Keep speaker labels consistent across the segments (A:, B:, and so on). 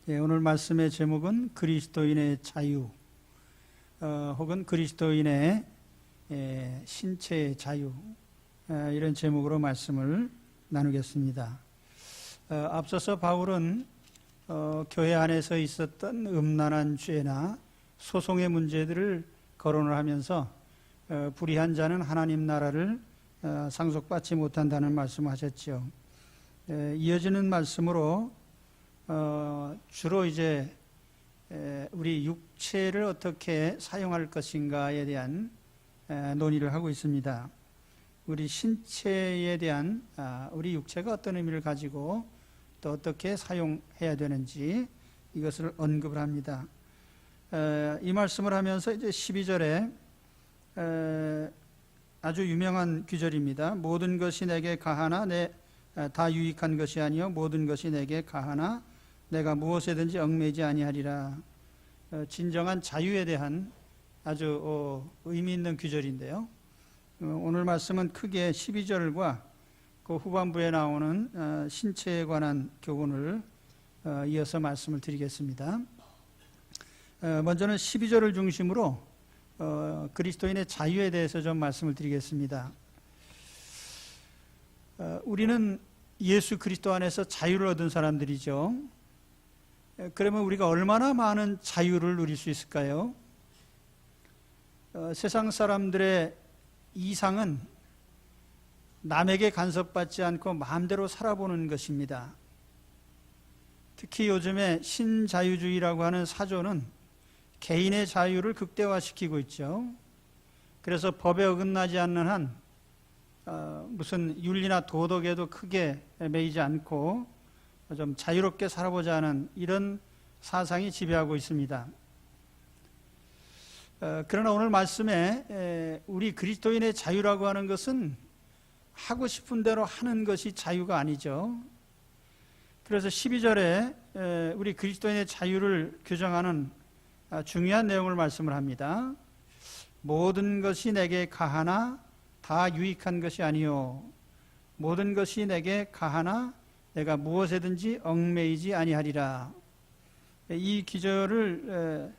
A: 오늘 말씀의 제목은 그리스도인의 자유, 혹은 그리스도인의 신체의 자유, 이런 제목으로 말씀을 나누겠습니다. 앞서서 바울은 교회 안에서 있었던 음란한 죄나 소송의 문제들을 거론을 하면서 불의한 자는 하나님 나라를 상속받지 못한다는 말씀을 하셨죠. 이어지는 말씀으로 주로 이제 우리 육체를 어떻게 사용할 것인가에 대한 논의를 하고 있습니다. 우리 신체에 대한 우리 육체가 어떤 의미를 가지고 또 어떻게 사용해야 되는지 이것을 언급을 합니다. 이 말씀을 하면서 이제 12절에 아주 유명한 규절입니다. 모든 것이 내게 가하나 다 유익한 것이 아니요 모든 것이 내게 가하나 내가 무엇에든지 얽매이지 아니하리라. 진정한 자유에 대한 아주 의미 있는 규절인데요. 오늘 말씀은 크게 12절과 그 후반부에 나오는 신체에 관한 교훈을 이어서 말씀을 드리겠습니다. 먼저는 12절을 중심으로 그리스도인의 자유에 대해서 좀 말씀을 드리겠습니다. 우리는 예수 그리스도 안에서 자유를 얻은 사람들이죠. 그러면 우리가 얼마나 많은 자유를 누릴 수 있을까요? 세상 사람들의 이상은 남에게 간섭받지 않고 마음대로 살아보는 것입니다. 특히 요즘에 신자유주의라고 하는 사조는 개인의 자유를 극대화시키고 있죠. 그래서 법에 어긋나지 않는 한 무슨 윤리나 도덕에도 크게 매이지 않고 좀 자유롭게 살아보자는 이런 사상이 지배하고 있습니다. 그러나 오늘 말씀에 우리 그리스도인의 자유라고 하는 것은 하고 싶은 대로 하는 것이 자유가 아니죠. 그래서 12절에 우리 그리스도인의 자유를 규정하는 중요한 내용을 말씀을 합니다. 모든 것이 내게 가하나 다 유익한 것이 아니요 모든 것이 내게 가하나 내가 무엇에든지 얽매이지 아니하리라. 이 기절을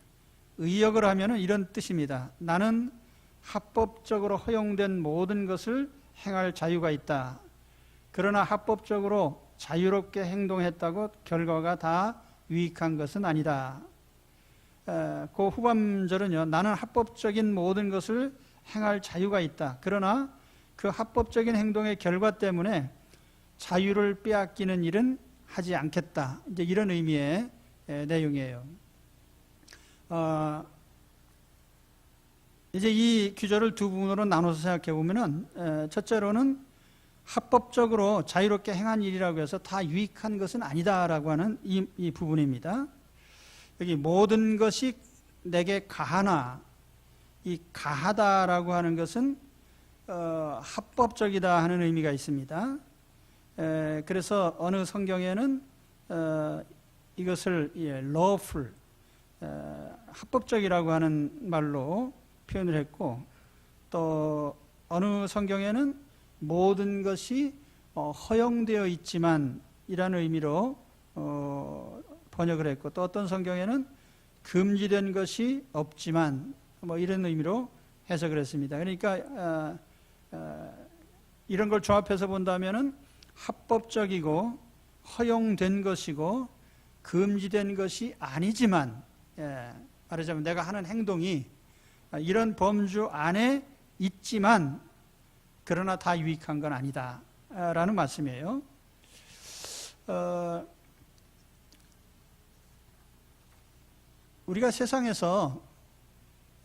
A: 의역을 하면 이런 뜻입니다. 나는 합법적으로 허용된 모든 것을 행할 자유가 있다. 그러나 합법적으로 자유롭게 행동했다고 결과가 다 유익한 것은 아니다. 그 후반절은요, 나는 합법적인 모든 것을 행할 자유가 있다. 그러나 그 합법적인 행동의 결과 때문에 자유를 빼앗기는 일은 하지 않겠다. 이제 이런 의미의 내용이에요. 이제 이 규절을 두 부분으로 나눠서 생각해 보면은, 첫째로는 합법적으로 자유롭게 행한 일이라고 해서 다 유익한 것은 아니다라고 하는 이 부분입니다. 여기 모든 것이 내게 가하나, 이 가하다라고 하는 것은 합법적이다 하는 의미가 있습니다. 그래서 어느 성경에는 이것을 lawful, 합법적이라고 하는 말로 표현을 했고, 또 어느 성경에는 모든 것이 허용되어 있지만 이라는 의미로 번역을 했고, 또 어떤 성경에는 금지된 것이 없지만 뭐 이런 의미로 해석을 했습니다. 그러니까 이런 걸 종합해서 본다면은 합법적이고 허용된 것이고 금지된 것이 아니지만, 말하자면 내가 하는 행동이 이런 범주 안에 있지만 그러나 다 유익한 건 아니다 라는 말씀이에요. 우리가 세상에서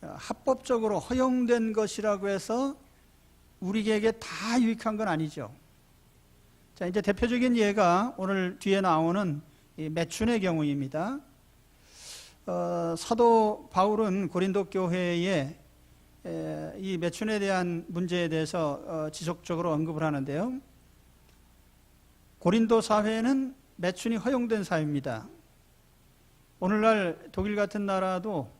A: 합법적으로 허용된 것이라고 해서 우리에게 다 유익한 건 아니죠. 자, 이제 대표적인 예가 오늘 뒤에 나오는 이 매춘의 경우입니다. 사도 바울은 고린도 교회에 이 매춘에 대한 문제에 대해서 지속적으로 언급을 하는데요. 고린도 사회는 매춘이 허용된 사회입니다. 오늘날 독일 같은 나라도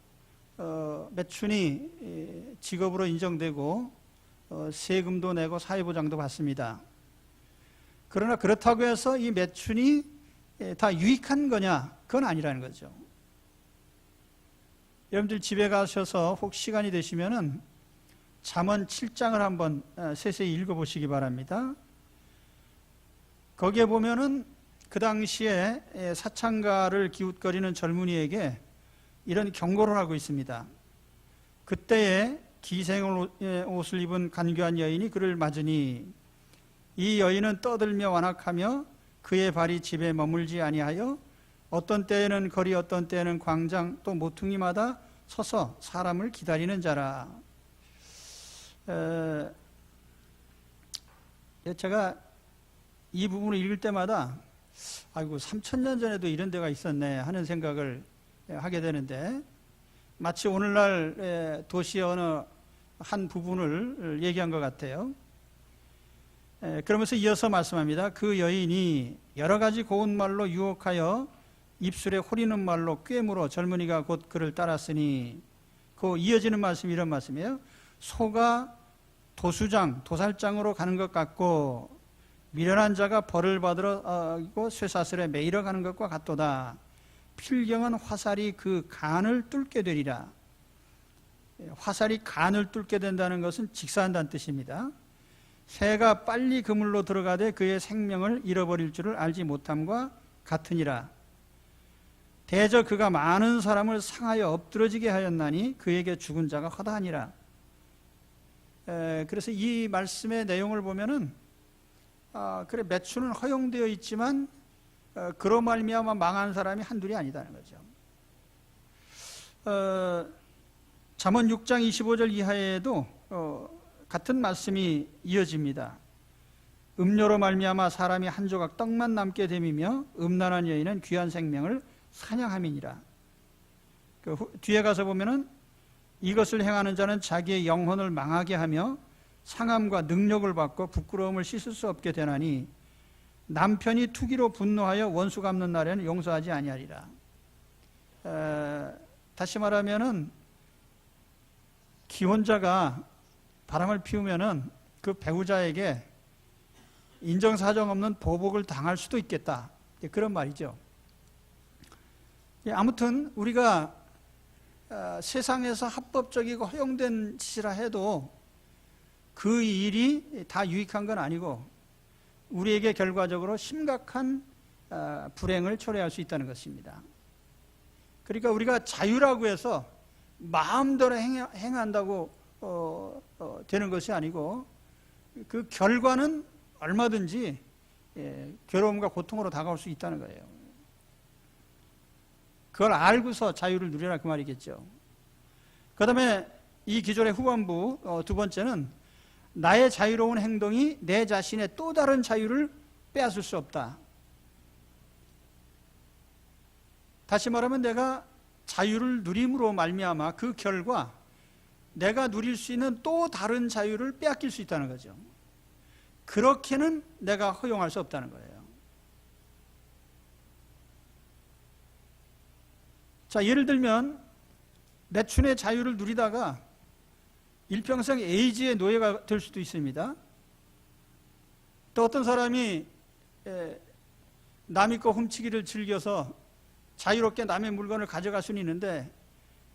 A: 매춘이 직업으로 인정되고 세금도 내고 사회보장도 받습니다. 그러나 그렇다고 해서 이 매춘이 다 유익한 거냐? 그건 아니라는 거죠. 여러분들 집에 가셔서 혹 시간이 되시면은 잠언 7장을 한번 세세히 읽어보시기 바랍니다. 거기에 보면은 그 당시에 사창가를 기웃거리는 젊은이에게 이런 경고를 하고 있습니다. 그때에 기생 옷을 입은 간교한 여인이 그를 맞으니 이 여인은 떠들며 완악하며 그의 발이 집에 머물지 아니하여 어떤 때에는 거리 어떤 때에는 광장 또 모퉁이마다 서서 사람을 기다리는 자라. 제가 이 부분을 읽을 때마다 아이고 3000년 전에도 이런 데가 있었네 하는 생각을 하게 되는데, 마치 오늘날 도시의 어느 한 부분을 얘기한 것 같아요. 그러면서 이어서 말씀합니다. 그 여인이 여러 가지 고운 말로 유혹하여 입술에 호리는 말로 꿰물어 젊은이가 곧 그를 따랐으니, 그 이어지는 말씀이 이런 말씀이에요. 소가 도살장으로 가는 것 같고 미련한 자가 벌을 받으러 쇠사슬에 매이러 가는 것과 같도다. 필경은 화살이 그 간을 뚫게 되리라. 화살이 간을 뚫게 된다는 것은 직사한다는 뜻입니다. 새가 빨리 그물로 들어가되 그의 생명을 잃어버릴 줄을 알지 못함과 같으니라. 대저 그가 많은 사람을 상하여 엎드러지게 하였나니 그에게 죽은 자가 허다하니라. 그래서 이 말씀의 내용을 보면은 그래 매춘은 허용되어 있지만 그로 말미암아 망한 사람이 한둘이 아니다는 거죠. 잠언 6장 25절 이하에도 같은 말씀이 이어집니다. 음료로 말미암아 사람이 한 조각 떡만 남게 됨이며 음란한 여인은 귀한 생명을 사냥함이니라. 뒤에 가서 보면은 이것을 행하는 자는 자기의 영혼을 망하게 하며 상함과 능력을 받고 부끄러움을 씻을 수 없게 되나니 남편이 투기로 분노하여 원수 갚는 날에는 용서하지 아니하리라. 다시 말하면은 기혼자가 바람을 피우면은 그 배우자에게 인정사정 없는 보복을 당할 수도 있겠다. 그런 말이죠. 아무튼 우리가 세상에서 합법적이고 허용된 짓이라 해도 그 일이 다 유익한 건 아니고 우리에게 결과적으로 심각한 불행을 초래할 수 있다는 것입니다. 그러니까 우리가 자유라고 해서 마음대로 행한다고 되는 것이 아니고 그 결과는 얼마든지 괴로움과 고통으로 다가올 수 있다는 거예요. 그걸 알고서 자유를 누리라 그 말이겠죠. 그 다음에 이 기절의 후반부 두 번째는 나의 자유로운 행동이 내 자신의 또 다른 자유를 빼앗을 수 없다. 다시 말하면 내가 자유를 누림으로 말미암아 그 결과 내가 누릴 수 있는 또 다른 자유를 빼앗길 수 있다는 거죠. 그렇게는 내가 허용할 수 없다는 거예요. 자, 예를 들면 매춘의 자유를 누리다가 일평생 에이즈의 노예가 될 수도 있습니다. 또 어떤 사람이 남의 거 훔치기를 즐겨서 자유롭게 남의 물건을 가져갈 수는 있는데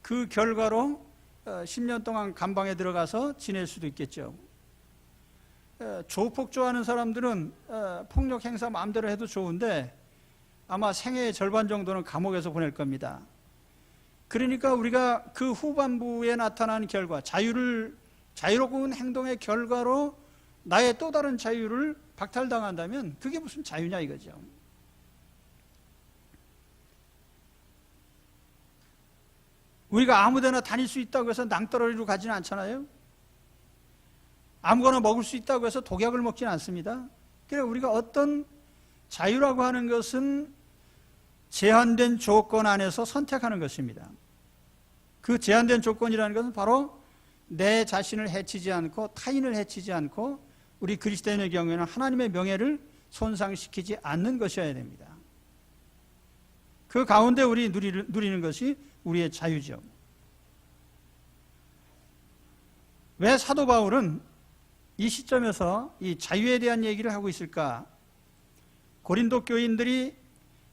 A: 그 결과로 10년 동안 감방에 들어가서 지낼 수도 있겠죠. 조폭 좋아하는 사람들은 폭력 행사 마음대로 해도 좋은데 아마 생애의 절반 정도는 감옥에서 보낼 겁니다. 그러니까 우리가 그 후반부에 나타난 결과, 자유로운 행동의 결과로 나의 또 다른 자유를 박탈당한다면 그게 무슨 자유냐 이거죠. 우리가 아무데나 다닐 수 있다고 해서 낭떠러리로 가지는 않잖아요. 아무거나 먹을 수 있다고 해서 독약을 먹지는 않습니다. 그러니까 우리가 어떤 자유라고 하는 것은 제한된 조건 안에서 선택하는 것입니다. 그 제한된 조건이라는 것은 바로 내 자신을 해치지 않고 타인을 해치지 않고 우리 그리스도인의 경우에는 하나님의 명예를 손상시키지 않는 것이어야 됩니다. 그 가운데 우리 누리는 것이 우리의 자유죠. 왜 사도 바울은 이 시점에서 이 자유에 대한 얘기를 하고 있을까? 고린도 교인들이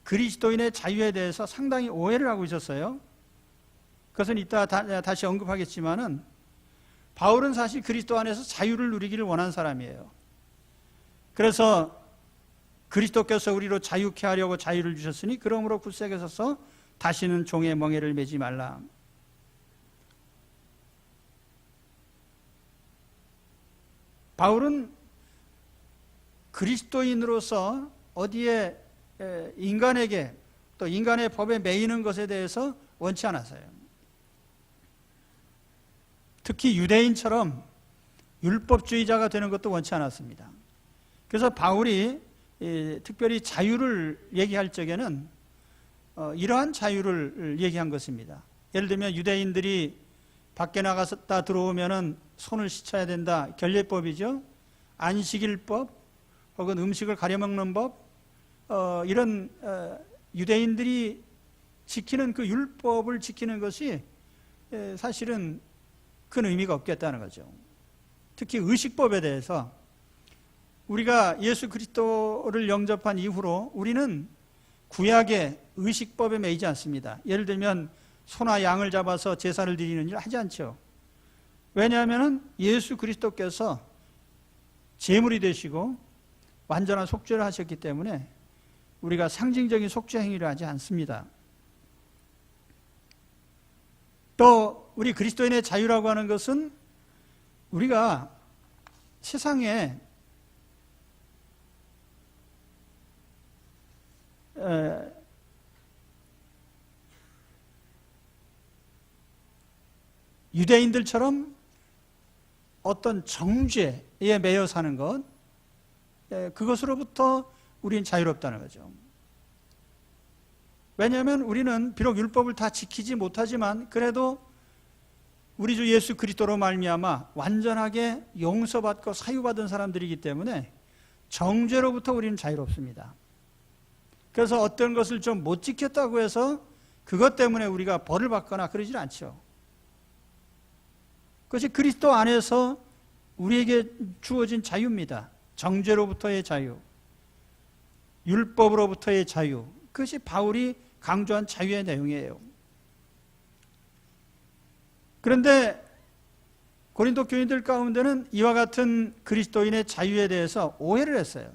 A: 그리스도인의 자유에 대해서 상당히 오해를 하고 있었어요. 그것은 이따 다시 언급하겠지만은 바울은 사실 그리스도 안에서 자유를 누리기를 원한 사람이에요. 그래서 그리스도께서 우리로 자유케 하려고 자유를 주셨으니 그러므로 굳세게 서서 다시는 종의 멍에를 매지 말라. 바울은 그리스도인으로서 어디에 인간에게 또 인간의 법에 매이는 것에 대해서 원치 않았어요. 특히 유대인처럼 율법주의자가 되는 것도 원치 않았습니다. 그래서 바울이 특별히 자유를 얘기할 적에는 이러한 자유를 얘기한 것입니다. 예를 들면 유대인들이 밖에 나갔다 들어오면은 손을 씻어야 된다. 결례법이죠. 안식일법 혹은 음식을 가려 먹는 법, 이런 유대인들이 지키는 그 율법을 지키는 것이 사실은 큰 의미가 없겠다는 거죠. 특히 의식법에 대해서 우리가 예수 그리스도를 영접한 이후로 우리는 구약의 의식법에 매이지 않습니다. 예를 들면 소나 양을 잡아서 제사를 드리는 일을 하지 않죠. 왜냐하면 예수 그리스도께서 제물이 되시고 완전한 속죄를 하셨기 때문에 우리가 상징적인 속죄 행위를 하지 않습니다. 또 우리 그리스도인의 자유라고 하는 것은 우리가 세상에 유대인들처럼 어떤 정죄에 매여 사는 것, 그것으로부터 우리는 자유롭다는 거죠. 왜냐하면 우리는 비록 율법을 다 지키지 못하지만 그래도 우리 주 예수 그리스도로 말미암아 완전하게 용서받고 사유받은 사람들이기 때문에 정죄로부터 우리는 자유롭습니다. 그래서 어떤 것을 좀 못 지켰다고 해서 그것 때문에 우리가 벌을 받거나 그러질 않죠. 그것이 그리스도 안에서 우리에게 주어진 자유입니다. 정죄로부터의 자유, 율법으로부터의 자유, 그것이 바울이 강조한 자유의 내용이에요. 그런데 고린도 교인들 가운데는 이와 같은 그리스도인의 자유에 대해서 오해를 했어요.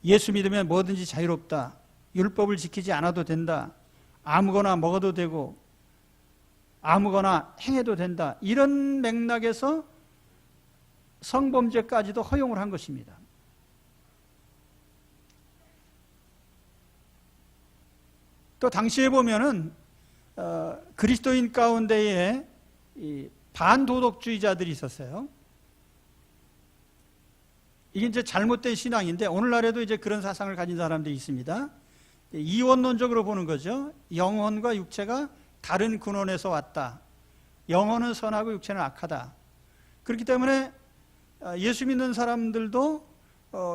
A: 예수 믿으면 뭐든지 자유롭다, 율법을 지키지 않아도 된다, 아무거나 먹어도 되고 아무거나 행해도 된다, 이런 맥락에서 성범죄까지도 허용을 한 것입니다. 또 당시에 보면은 그리스도인 가운데에 반도덕주의자들이 있었어요. 이게 이제 잘못된 신앙인데 오늘날에도 이제 그런 사상을 가진 사람들이 있습니다. 이원론적으로 보는 거죠. 영혼과 육체가 다른 근원에서 왔다. 영혼은 선하고 육체는 악하다. 그렇기 때문에 예수 믿는 사람들도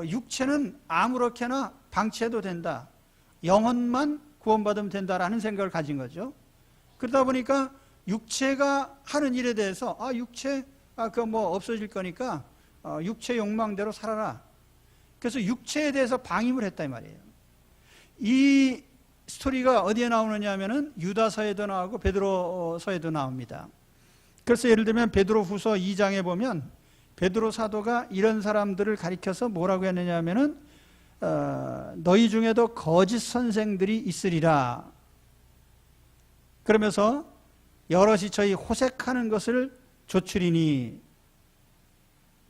A: 육체는 아무렇게나 방치해도 된다. 영혼만 구원받으면 된다라는 생각을 가진 거죠. 그러다 보니까 육체가 하는 일에 대해서 육체 그거 뭐 없어질 거니까 육체 욕망대로 살아라. 그래서 육체에 대해서 방임을 했다 이 말이에요. 이 스토리가 어디에 나오느냐 하면은 유다서에도 나오고 베드로서에도 나옵니다. 그래서 예를 들면 베드로후서 2장에 보면 베드로 사도가 이런 사람들을 가리켜서 뭐라고 했느냐 하면은 너희 중에도 거짓 선생들이 있으리라. 그러면서 여럿이 저희 호색하는 것을 조추리니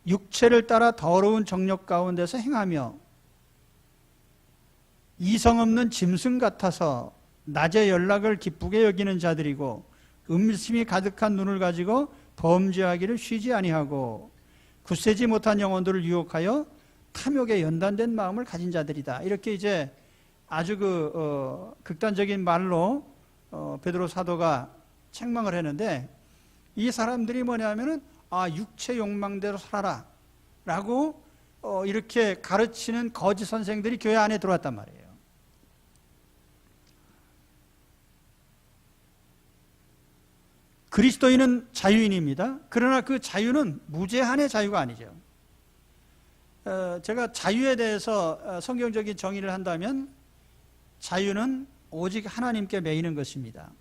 A: 육체를 따라 더러운 정욕 가운데서 행하며 이성 없는 짐승 같아서 낮에 연락을 기쁘게 여기는 자들이고 음심이 가득한 눈을 가지고 범죄하기를 쉬지 아니하고 굳세지 못한 영혼들을 유혹하여 탐욕에 연단된 마음을 가진 자들이다. 이렇게 이제 아주 극단적인 말로 베드로 사도가 책망을 했는데, 이 사람들이 뭐냐면은 육체 욕망대로 살아라 라고 이렇게 가르치는 거짓 선생들이 교회 안에 들어왔단 말이에요. 그리스도인은 자유인입니다. 그러나 그 자유는 무제한의 자유가 아니죠. 제가 자유에 대해서 성경적인 정의를 한다면 자유는 오직 하나님께 매이는 것입니다.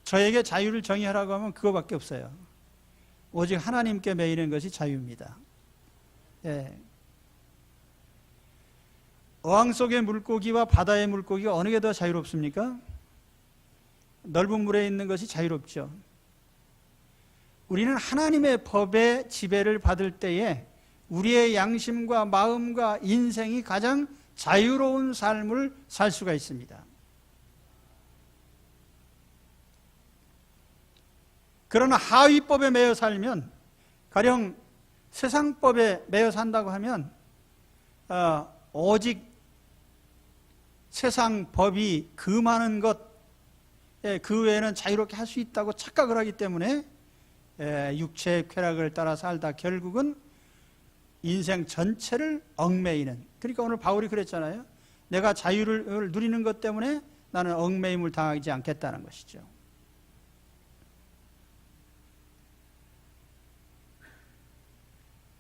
A: 저에게 자유를 정의하라고 하면 그거밖에 없어요. 오직 하나님께 매이는 것이 자유입니다. 어항 속의 물고기와 바다의 물고기가 어느 게 더 자유롭습니까? 넓은 물에 있는 것이 자유롭죠. 우리는 하나님의 법의 지배를 받을 때에 우리의 양심과 마음과 인생이 가장 자유로운 삶을 살 수가 있습니다. 그러나 하위법에 매여 살면, 가령 세상법에 매여 산다고 하면 오직 세상 법이 금하는 것, 그 외에는 자유롭게 할 수 있다고 착각을 하기 때문에 육체의 쾌락을 따라 살다 결국은 인생 전체를 얽매이는, 그러니까 오늘 바울이 그랬잖아요. 내가 자유를 누리는 것 때문에 나는 얽매임을 당하지 않겠다는 것이죠.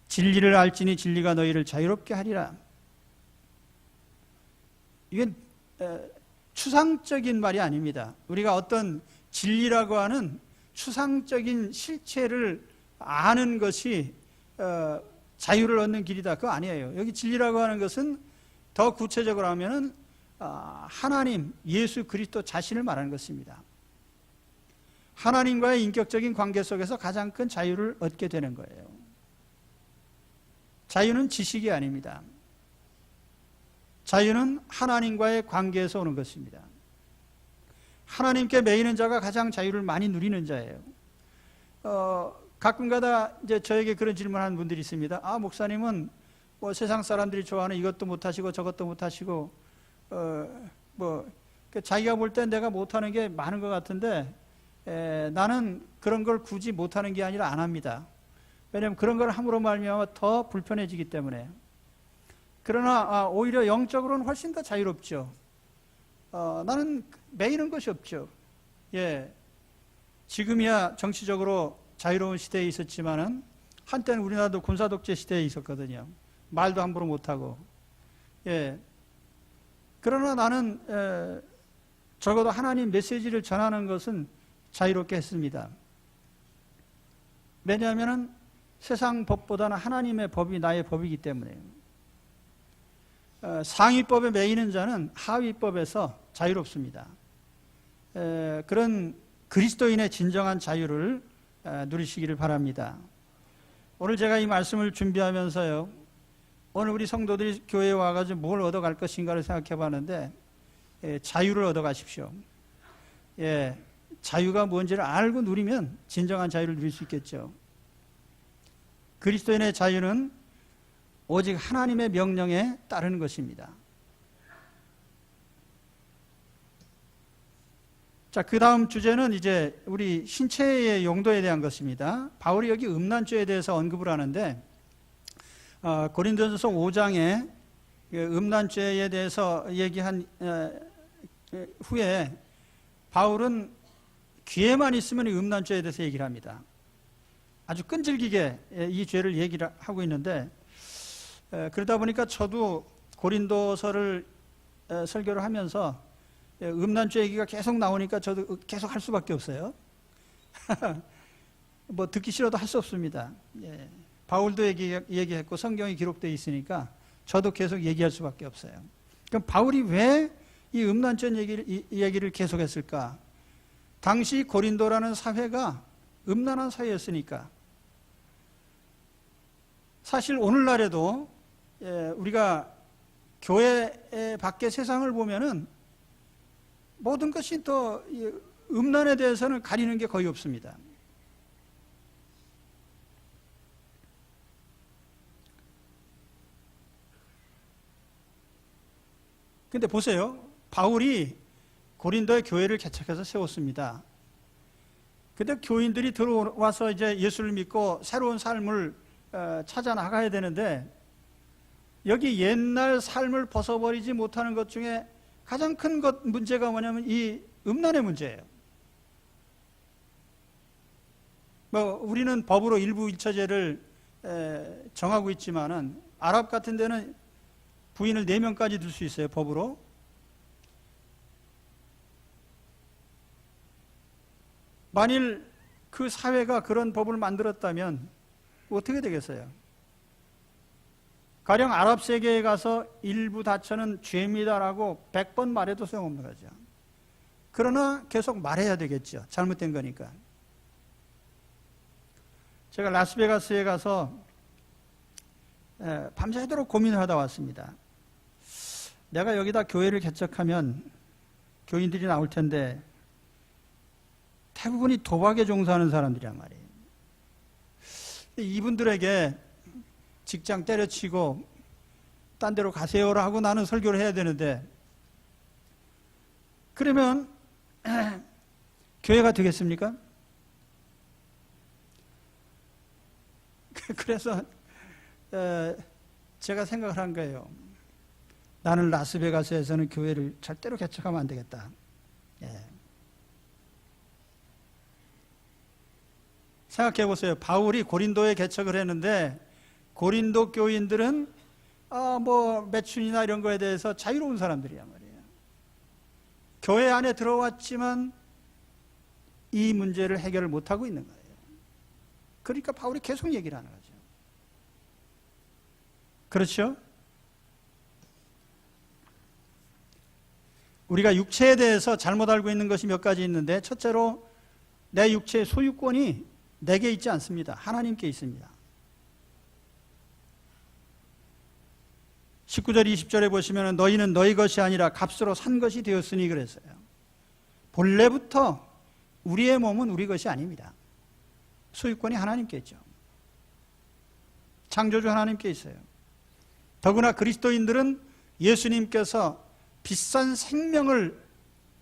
A: 진리를 알지니 진리가 너희를 자유롭게 하리라. 이건 추상적인 말이 아닙니다. 우리가 어떤 진리라고 하는 추상적인 실체를 아는 것이 자유를 얻는 길이다, 그거 아니에요. 여기 진리라고 하는 것은 더 구체적으로 하면은 하나님, 예수 그리스도 자신을 말하는 것입니다. 하나님과의 인격적인 관계 속에서 가장 큰 자유를 얻게 되는 거예요. 자유는 지식이 아닙니다. 자유는 하나님과의 관계에서 오는 것입니다. 하나님께 매이는 자가 가장 자유를 많이 누리는 자예요. 가끔가다 이제 저에게 그런 질문하는 분들이 있습니다. 목사님은 뭐 세상 사람들이 좋아하는 이것도 못하시고 저것도 못하시고 자기가 볼 땐 내가 못하는 게 많은 것 같은데 나는 그런 걸 굳이 못하는 게 아니라 안 합니다. 왜냐하면 그런 걸 함으로 말미암아 더 불편해지기 때문에. 그러나 오히려 영적으로는 훨씬 더 자유롭죠. 나는 매이는 것이 없죠. 지금이야 정치적으로 자유로운 시대에 있었지만은 한때는 우리나라도 군사독재 시대에 있었거든요. 말도 함부로 못하고. 그러나 나는 적어도 하나님 메시지를 전하는 것은 자유롭게 했습니다. 왜냐하면 세상 법보다는 하나님의 법이 나의 법이기 때문에. 상위법에 매이는 자는 하위법에서 자유롭습니다. 그런 그리스도인의 진정한 자유를 누리시기를 바랍니다. 오늘 제가 이 말씀을 준비하면서요, 오늘 우리 성도들이 교회에 와가지고 뭘 얻어갈 것인가를 생각해 봤는데 자유를 얻어가십시오. 자유가 뭔지를 알고 누리면 진정한 자유를 누릴 수 있겠죠. 그리스도인의 자유는 오직 하나님의 명령에 따르는 것입니다. 자, 그 다음 주제는 이제 우리 신체의 용도에 대한 것입니다. 바울이 여기 음란죄에 대해서 언급을 하는데, 고린도전서 5장에 음란죄에 대해서 얘기한 후에 바울은 귀에만 있으면 음란죄에 대해서 얘기를 합니다. 아주 끈질기게 이 죄를 얘기를 하고 있는데, 그러다 보니까 저도 고린도서를 설교를 하면서 음란죄 얘기가 계속 나오니까 저도 계속 할 수밖에 없어요. 뭐 듣기 싫어도 할 수 없습니다. 바울도 얘기했고 성경이 기록되어 있으니까 저도 계속 얘기할 수밖에 없어요. 그럼 바울이 왜 이 음란죄 얘기를 계속했을까? 당시 고린도라는 사회가 음란한 사회였으니까. 사실 오늘날에도 우리가 교회 밖의 세상을 보면은 모든 것이 더 음란에 대해서는 가리는 게 거의 없습니다. 근데 보세요. 바울이 고린도의 교회를 개척해서 세웠습니다. 근데 교인들이 들어와서 이제 예수를 믿고 새로운 삶을 찾아 나가야 되는데, 여기 옛날 삶을 벗어버리지 못하는 것 중에 가장 큰 문제가 뭐냐면 이 음란의 문제예요. 우리는 법으로 일부 일처제를 정하고 있지만은 아랍 같은 데는 부인을 4명까지 둘 수 있어요, 법으로. 만일 그 사회가 그런 법을 만들었다면 어떻게 되겠어요? 가령 아랍 세계에 가서 일부 다처는 죄입니다라고 100번 말해도 소용없는 거죠. 그러나 계속 말해야 되겠죠. 잘못된 거니까. 제가 라스베가스에 가서 밤새도록 고민을 하다 왔습니다. 내가 여기다 교회를 개척하면 교인들이 나올 텐데 대부분이 도박에 종사하는 사람들이란 말이에요. 이분들에게 직장 때려치고 딴 데로 가세요라 하고 나는 설교를 해야 되는데, 그러면 교회가 되겠습니까? 그래서 제가 생각을 한 거예요. 나는 라스베가스에서는 교회를 절대로 개척하면 안 되겠다. 생각해 보세요. 바울이 고린도에 개척을 했는데 고린도 교인들은 매춘이나 이런 거에 대해서 자유로운 사람들이란 말이에요. 교회 안에 들어왔지만 이 문제를 해결을 못하고 있는 거예요. 그러니까 바울이 계속 얘기를 하는 거죠. 그렇죠? 우리가 육체에 대해서 잘못 알고 있는 것이 몇 가지 있는데, 첫째로 내 육체의 소유권이 내게 있지 않습니다. 하나님께 있습니다. 19절 20절에 보시면 너희는 너희 것이 아니라 값으로 산 것이 되었으니 그랬어요. 본래부터 우리의 몸은 우리 것이 아닙니다. 소유권이 하나님께 있죠. 창조주 하나님께 있어요. 더구나 그리스도인들은 예수님께서 비싼 생명을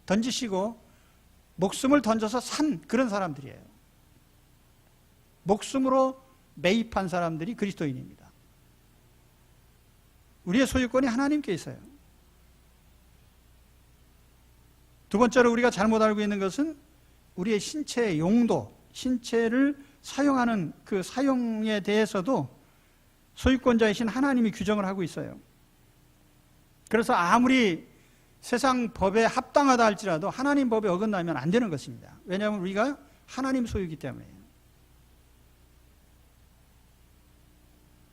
A: 던지시고 목숨을 던져서 산 그런 사람들이에요. 목숨으로 매입한 사람들이 그리스도인입니다. 우리의 소유권이 하나님께 있어요. 두 번째로 우리가 잘못 알고 있는 것은 우리의 신체의 용도, 신체를 사용하는 그 사용에 대해서도 소유권자이신 하나님이 규정을 하고 있어요. 그래서 아무리 세상 법에 합당하다 할지라도 하나님 법에 어긋나면 안 되는 것입니다. 왜냐하면 우리가 하나님 소유이기 때문에요.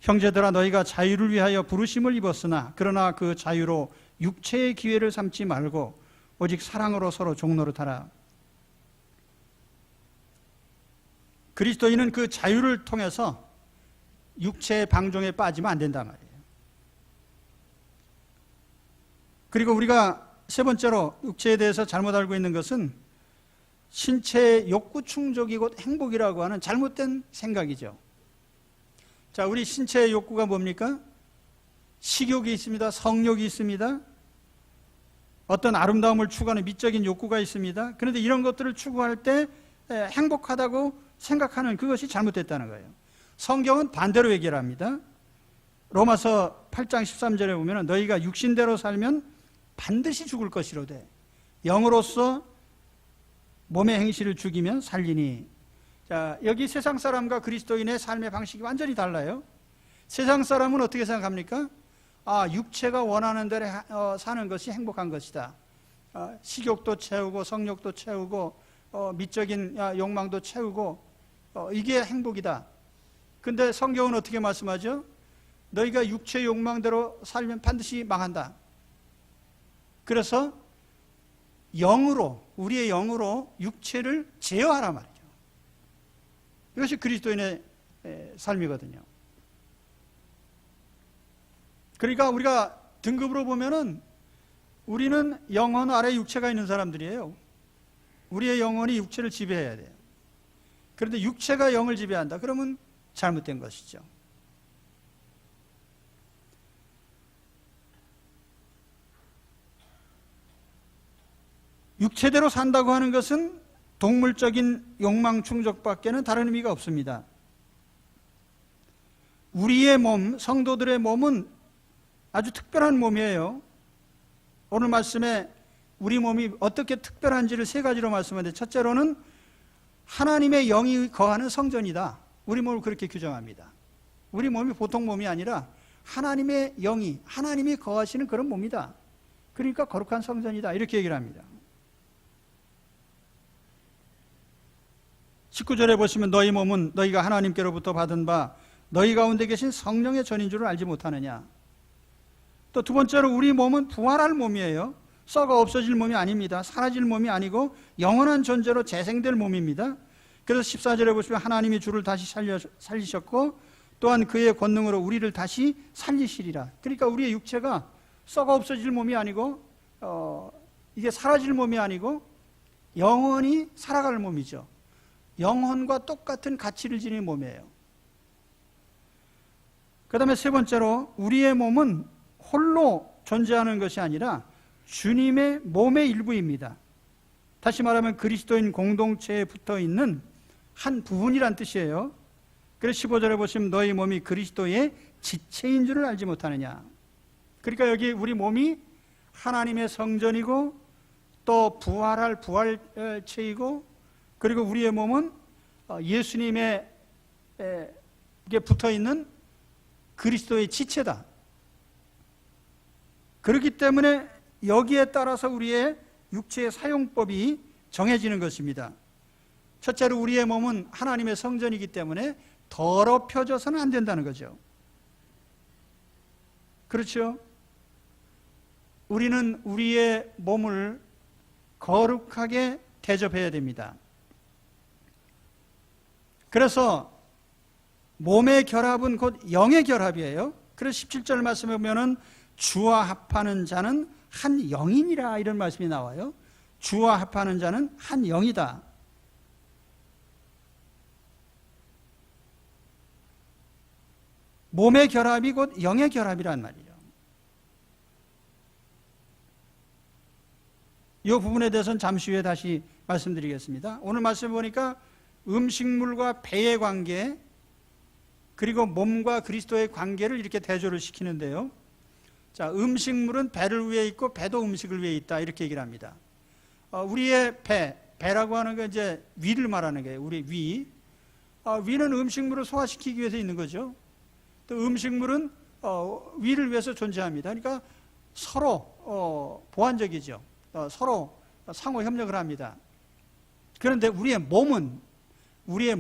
A: 형제들아, 너희가 자유를 위하여 부르심을 입었으나 그러나 그 자유로 육체의 기회를 삼지 말고 오직 사랑으로 서로 종노릇하라. 그리스도인은 그 자유를 통해서 육체의 방종에 빠지면 안 된단 말이에요. 그리고 우리가 세 번째로 육체에 대해서 잘못 알고 있는 것은 신체의 욕구 충족이 곧 행복이라고 하는 잘못된 생각이죠. 자, 우리 신체의 욕구가 뭡니까? 식욕이 있습니다. 성욕이 있습니다. 어떤 아름다움을 추구하는 미적인 욕구가 있습니다. 그런데 이런 것들을 추구할 때 행복하다고 생각하는 그것이 잘못됐다는 거예요. 성경은 반대로 얘기를 합니다. 로마서 8장 13절에 보면 너희가 육신대로 살면 반드시 죽을 것이로되 영으로서 몸의 행실을 죽이면 살리니. 자, 여기 세상 사람과 그리스도인의 삶의 방식이 완전히 달라요. 세상 사람은 어떻게 생각합니까? 육체가 원하는 대로 사는 것이 행복한 것이다. 식욕도 채우고 성욕도 채우고 미적인 욕망도 채우고 이게 행복이다. 근데 성경은 어떻게 말씀하죠? 너희가 육체의 욕망대로 살면 반드시 망한다. 그래서 영으로, 우리의 영으로 육체를 제어하라 말이죠. 이것이 그리스도인의 삶이거든요. 그러니까 우리가 등급으로 보면은 우리는 영혼 아래 육체가 있는 사람들이에요. 우리의 영혼이 육체를 지배해야 돼요. 그런데 육체가 영을 지배한다. 그러면 잘못된 것이죠. 육체대로 산다고 하는 것은 동물적인 욕망 충족밖에는 다른 의미가 없습니다. 우리의 몸, 성도들의 몸은 아주 특별한 몸이에요. 오늘 말씀에 우리 몸이 어떻게 특별한지를 세 가지로 말씀하는데, 첫째로는 하나님의 영이 거하는 성전이다. 우리 몸을 그렇게 규정합니다. 우리 몸이 보통 몸이 아니라 하나님의 영이, 하나님이 거하시는 그런 몸이다. 그러니까 거룩한 성전이다. 이렇게 얘기를 합니다. 19절에 보시면 너희 몸은 너희가 하나님께로부터 받은 바 너희 가운데 계신 성령의 전인 줄을 알지 못하느냐. 또 두 번째로 우리 몸은 부활할 몸이에요. 썩어 없어질 몸이 아닙니다. 사라질 몸이 아니고 영원한 존재로 재생될 몸입니다. 그래서 14절에 보시면 하나님이 주를 다시 살리셨고 또한 그의 권능으로 우리를 다시 살리시리라. 그러니까 우리의 육체가 썩어 없어질 몸이 아니고 이게 사라질 몸이 아니고 영원히 살아갈 몸이죠. 영혼과 똑같은 가치를 지닌 몸이에요. 그 다음에 세 번째로 우리의 몸은 홀로 존재하는 것이 아니라 주님의 몸의 일부입니다. 다시 말하면 그리스도인 공동체에 붙어있는 한 부분이란 뜻이에요. 그래서 15절에 보시면 너희 몸이 그리스도의 지체인 줄을 알지 못하느냐. 그러니까 여기 우리 몸이 하나님의 성전이고 또 부활할 부활체이고 그리고 우리의 몸은 예수님의 게 붙어있는 그리스도의 지체다. 그렇기 때문에 여기에 따라서 우리의 육체의 사용법이 정해지는 것입니다. 첫째로 우리의 몸은 하나님의 성전이기 때문에 더럽혀져서는 안 된다는 거죠. 그렇죠? 우리는 우리의 몸을 거룩하게 대접해야 됩니다. 그래서 몸의 결합은 곧 영의 결합이에요. 그래서 17절 말씀에 보면은 주와 합하는 자는 한 영이니라 이런 말씀이 나와요. 주와 합하는 자는 한 영이다. 몸의 결합이 곧 영의 결합이란 말이에요. 이 부분에 대해서는 잠시 후에 다시 말씀드리겠습니다. 오늘 말씀 보니까 음식물과 배의 관계 그리고 몸과 그리스도의 관계를 이렇게 대조를 시키는데요. 자, 음식물은 배를 위해 있고 배도 음식을 위해 있다 이렇게 얘기를 합니다. 우리의 배라고 하는 게 이제 위를 말하는 거예요. 우리 위. 위는 음식물을 소화시키기 위해서 있는 거죠. 또 음식물은 위를 위해서 존재합니다. 그러니까 서로 보완적이죠. 서로 상호 협력을 합니다. 그런데 우리의 몸은 우리의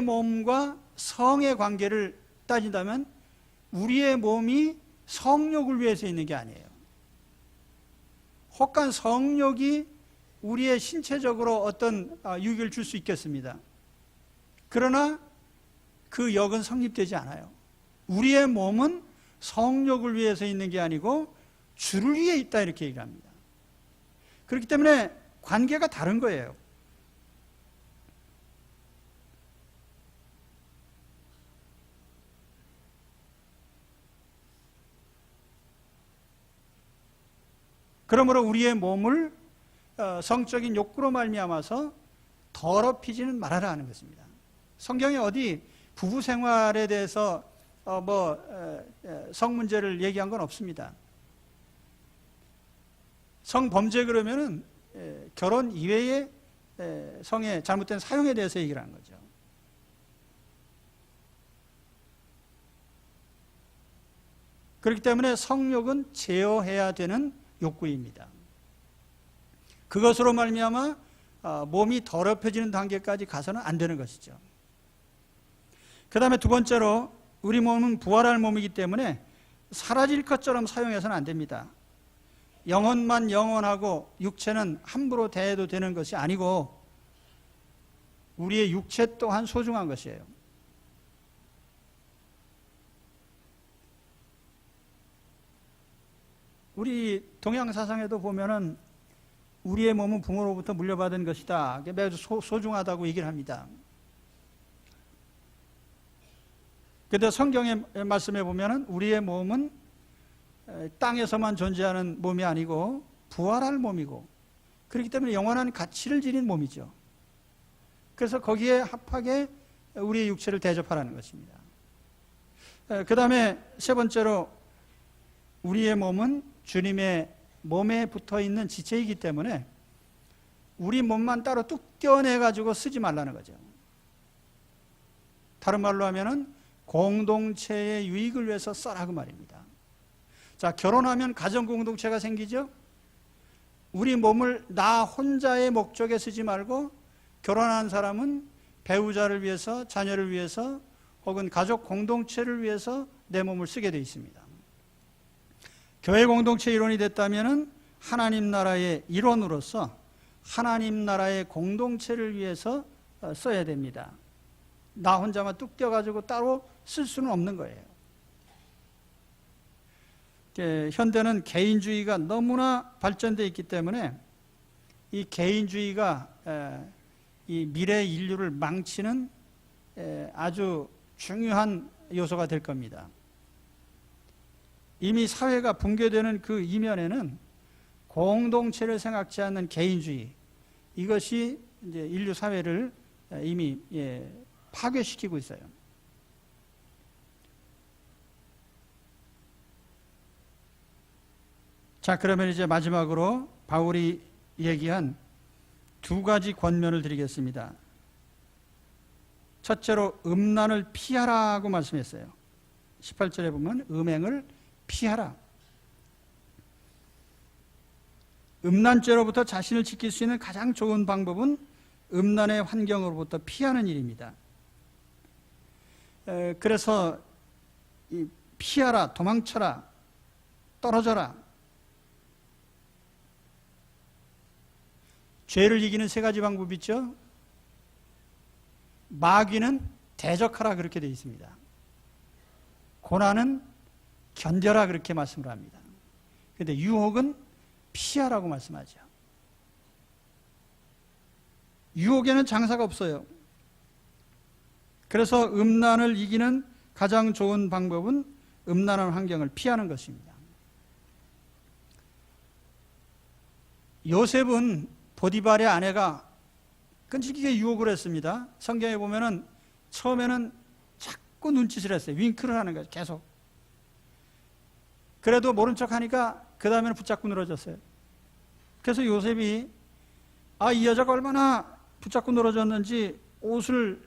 A: 몸과 성의 관계를 따진다면 우리의 몸이 성욕을 위해서 있는 게 아니에요. 혹한 성욕이 우리의 신체적으로 어떤 유익을 줄 수 있겠습니다. 그러나 그 역은 성립되지 않아요. 우리의 몸은 성욕을 위해서 있는 게 아니고 주를 위해 있다 이렇게 얘기합니다. 그렇기 때문에 관계가 다른 거예요. 그러므로 우리의 몸을 성적인 욕구로 말미암아서 더럽히지는 말아라 하는 것입니다. 성경에 어디 부부 생활에 대해서 성 문제를 얘기한 건 없습니다. 성범죄 그러면은 결혼 이외의 성의 잘못된 사용에 대해서 얘기를 하는 거죠. 그렇기 때문에 성욕은 제어해야 되는 욕구입니다. 그것으로 말미암아 몸이 더럽혀지는 단계까지 가서는 안 되는 것이죠. 그 다음에 두 번째로 우리 몸은 부활할 몸이기 때문에 사라질 것처럼 사용해서는 안 됩니다. 영혼만 영원하고 육체는 함부로 대해도 되는 것이 아니고 우리의 육체 또한 소중한 것이에요. 우리 동양 사상에도 보면은 우리의 몸은 부모로부터 물려받은 것이다. 매우 소중하다고 얘기를 합니다. 그런데 성경의 말씀에 보면은 우리의 몸은 땅에서만 존재하는 몸이 아니고 부활할 몸이고 그렇기 때문에 영원한 가치를 지닌 몸이죠. 그래서 거기에 합하게 우리의 육체를 대접하라는 것입니다. 그 다음에 세 번째로 우리의 몸은 주님의 몸에 붙어있는 지체이기 때문에 우리 몸만 따로 뚝 떼어내가지고 쓰지 말라는 거죠. 다른 말로 하면은 공동체의 유익을 위해서 써라 그 말입니다. 자, 결혼하면 가정 공동체가 생기죠. 우리 몸을 나 혼자의 목적에 쓰지 말고 결혼한 사람은 배우자를 위해서, 자녀를 위해서, 혹은 가족 공동체를 위해서 내 몸을 쓰게 되어 있습니다. 교회 공동체 일원이 됐다면 하나님 나라의 일원으로서 하나님 나라의 공동체를 위해서 써야 됩니다. 나 혼자만 뚝 떼어가지고 따로 쓸 수는 없는 거예요. 현대는 개인주의가 너무나 발전되어 있기 때문에 이 개인주의가 이 미래 인류를 망치는 아주 중요한 요소가 될 겁니다. 이미 사회가 붕괴되는 그 이면에는 공동체를 생각지 않는 개인주의, 이것이 이제 인류 사회를 이미 파괴시키고 있어요. 자, 그러면 이제 마지막으로 바울이 얘기한 두 가지 권면을 드리겠습니다. 첫째로 음란을 피하라고 말씀했어요. 18절에 보면 음행을 피하라. 음란죄로부터 자신을 지킬 수 있는 가장 좋은 방법은 음란의 환경으로부터 피하는 일입니다. 그래서 피하라, 도망쳐라, 떨어져라. 죄를 이기는 세 가지 방법이 있죠. 마귀는 대적하라 그렇게 되어 있습니다. 고난은 견뎌라 그렇게 말씀을 합니다. 그런데 유혹은 피하라고 말씀하죠. 유혹에는 장사가 없어요. 그래서 음란을 이기는 가장 좋은 방법은 음란한 환경을 피하는 것입니다. 요셉은 보디발의 아내가 끈질기게 유혹을 했습니다. 성경에 보면은 처음에는 자꾸 눈짓을 했어요. 윙크를 하는 거예요. 계속. 그래도 모른 척 하니까 그 다음에는 붙잡고 늘어졌어요. 그래서 요셉이 이 여자가 얼마나 붙잡고 늘어졌는지 옷을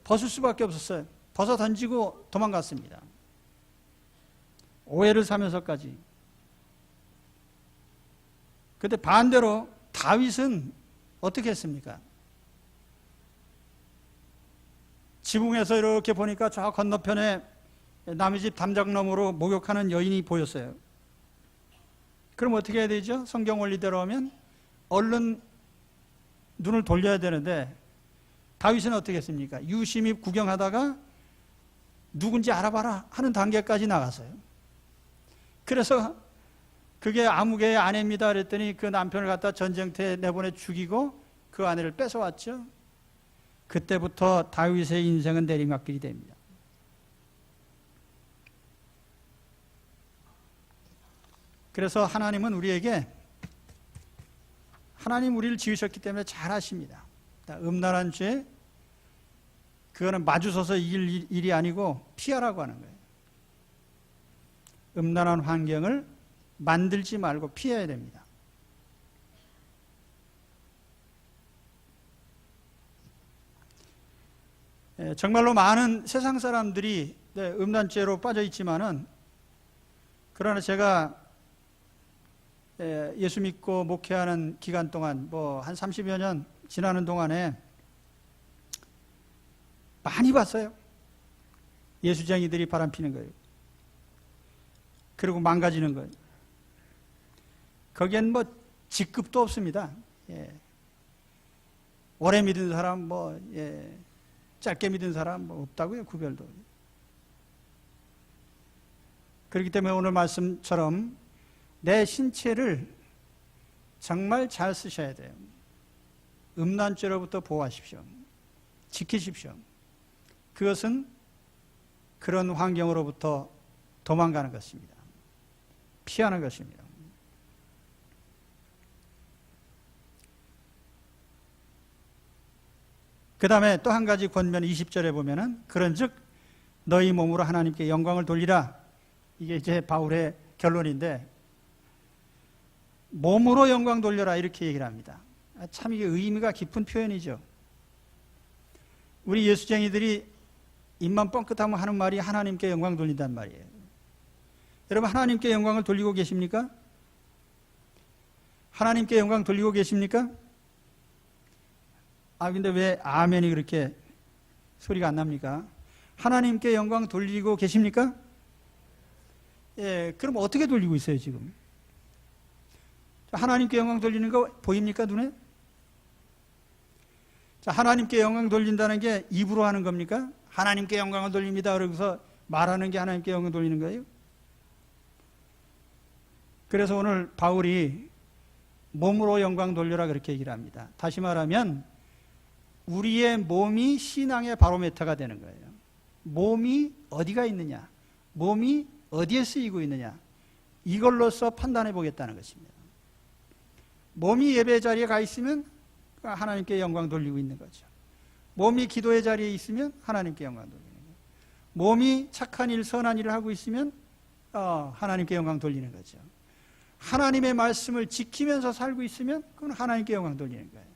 A: 벗을 수밖에 없었어요. 벗어 던지고 도망갔습니다. 오해를 사면서까지. 그런데 반대로 다윗은 어떻게 했습니까? 지붕에서 이렇게 보니까 저 건너편에 남의 집 담장너머로 목욕하는 여인이 보였어요. 그럼 어떻게 해야 되죠? 성경 원리대로 하면 얼른 눈을 돌려야 되는데 다윗은 어떻게 했습니까? 유심히 구경하다가 누군지 알아봐라 하는 단계까지 나갔어요. 그래서 그게 아무개의 아내입니다 그랬더니 그 남편을 갖다 전쟁터에 내보내 죽이고 그 아내를 뺏어왔죠. 그때부터 다윗의 인생은 내리막길이 됩니다. 그래서 하나님은 우리에게, 하나님 우리를 지으셨기 때문에 잘 아십니다. 음란한 죄, 그거는 마주서서 이길 일이 아니고 피하라고 하는 거예요. 음란한 환경을 만들지 말고 피해야 됩니다. 정말로 많은 세상 사람들이 음란죄로 빠져 있지만은, 그러나 제가 예수 믿고 목회하는 기간 동안 한 30여 년 지나는 동안에 많이 봤어요. 예수쟁이들이 바람피는 거예요. 그리고 망가지는 거예요. 거기엔 직급도 없습니다. 오래 믿은 사람, 짧게 믿은 사람 없다고요. 구별도. 그렇기 때문에 오늘 말씀처럼 내 신체를 정말 잘 쓰셔야 돼요. 음란죄로부터 보호하십시오. 지키십시오. 그것은 그런 환경으로부터 도망가는 것입니다. 피하는 것입니다. 그 다음에 또 한 가지 권면 20절에 보면은 그런즉 너희 몸으로 하나님께 영광을 돌리라. 이게 이제 바울의 결론인데, 몸으로 영광 돌려라 이렇게 얘기를 합니다. 참 이게 의미가 깊은 표현이죠. 우리 예수쟁이들이 입만 뻥끗하면 하는 말이 하나님께 영광 돌린단 말이에요. 여러분, 하나님께 영광을 돌리고 계십니까? 하나님께 영광 돌리고 계십니까? 근데 왜 아멘이 그렇게 소리가 안 납니까? 하나님께 영광 돌리고 계십니까? 예, 그럼 어떻게 돌리고 있어요, 지금? 하나님께 영광 돌리는 거 보입니까, 눈에? 자, 하나님께 영광 돌린다는 게 입으로 하는 겁니까? 하나님께 영광을 돌립니다. 그러고서 말하는 게 하나님께 영광 돌리는 거예요? 그래서 오늘 바울이 몸으로 영광 돌려라 그렇게 얘기를 합니다. 다시 말하면 우리의 몸이 신앙의 바로메터가 되는 거예요. 몸이 어디가 있느냐, 몸이 어디에 쓰이고 있느냐, 이걸로써 판단해 보겠다는 것입니다. 몸이 예배 자리에 가 있으면 하나님께 영광 돌리고 있는 거죠. 몸이 기도의 자리에 있으면 하나님께 영광 돌리는 거예요. 몸이 착한 일, 선한 일을 하고 있으면 하나님께 영광 돌리는 거죠. 하나님의 말씀을 지키면서 살고 있으면 그건 하나님께 영광 돌리는 거예요.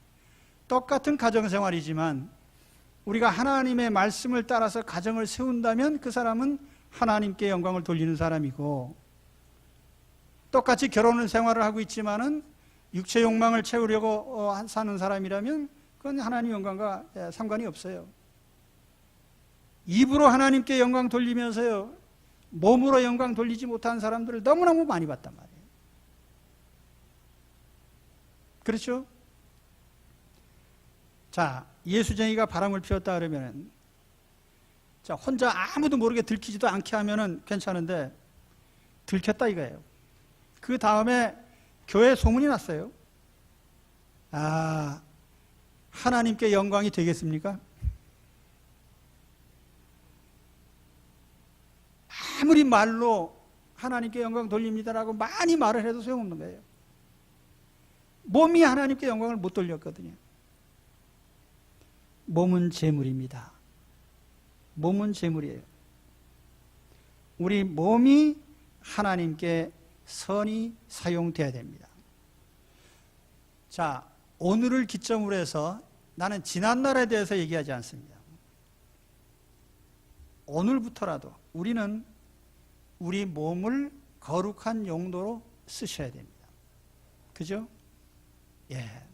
A: 똑같은 가정생활이지만 우리가 하나님의 말씀을 따라서 가정을 세운다면 그 사람은 하나님께 영광을 돌리는 사람이고, 똑같이 결혼 생활을 하고 있지만은 육체 욕망을 채우려고 사는 사람이라면 그건 하나님 영광과 상관이 없어요. 입으로 하나님께 영광 돌리면서요, 몸으로 영광 돌리지 못한 사람들을 너무너무 많이 봤단 말이에요. 그렇죠? 자, 예수쟁이가 바람을 피웠다 그러면은, 자, 혼자 아무도 모르게 들키지도 않게 하면은 괜찮은데 들켰다 이거예요. 그 다음에 교회 소문이 났어요. 하나님께 영광이 되겠습니까? 아무리 말로 하나님께 영광 돌립니다라고 많이 말을 해도 소용없는 거예요. 몸이 하나님께 영광을 못 돌렸거든요. 몸은 재물입니다. 몸은 재물이에요. 우리 몸이 하나님께 선히 사용돼야 됩니다. 자, 오늘을 기점으로 해서 나는 지난날에 대해서 얘기하지 않습니다. 오늘부터라도 우리는 우리 몸을 거룩한 용도로 쓰셔야 됩니다. 그죠? 예.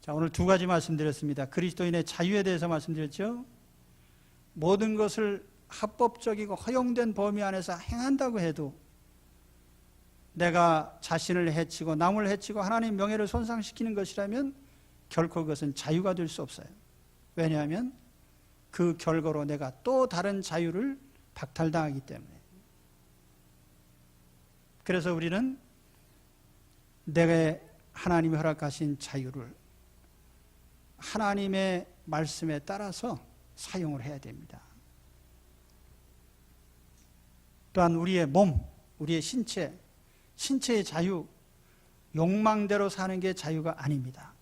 A: 자, 오늘 두 가지 말씀드렸습니다. 그리스도인의 자유에 대해서 말씀드렸죠. 모든 것을 합법적이고 허용된 범위 안에서 행한다고 해도 내가 자신을 해치고 남을 해치고 하나님의 명예를 손상시키는 것이라면 결코 그것은 자유가 될 수 없어요. 왜냐하면 그 결과로 내가 또 다른 자유를 박탈당하기 때문에. 그래서 우리는 내게 하나님이 허락하신 자유를 하나님의 말씀에 따라서 사용을 해야 됩니다. 또한 우리의 몸, 우리의 신체의 자유, 욕망대로 사는 게 자유가 아닙니다.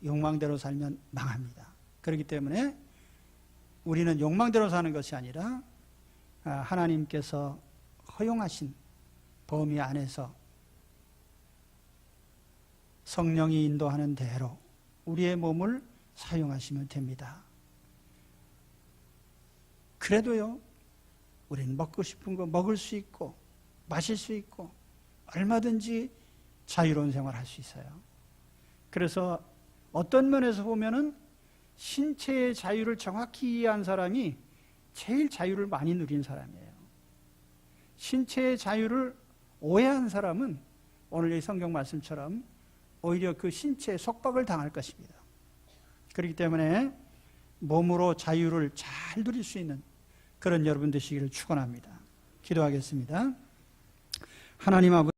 A: 욕망대로 살면 망합니다. 그렇기 때문에 우리는 욕망대로 사는 것이 아니라 하나님께서 허용하신 범위 안에서 성령이 인도하는 대로 우리의 몸을 사용하시면 됩니다. 그래도요, 우리는 먹고 싶은 거 먹을 수 있고 마실 수 있고 얼마든지 자유로운 생활을 할 수 있어요. 그래서 어떤 면에서 보면은 신체의 자유를 정확히 이해한 사람이 제일 자유를 많이 누린 사람이에요. 신체의 자유를 오해한 사람은 오늘 이 성경 말씀처럼 오히려 그 신체에 속박을 당할 것입니다. 그렇기 때문에 몸으로 자유를 잘 누릴 수 있는 그런 여러분 되시기를 축원합니다. 기도하겠습니다. 하나님 아버지,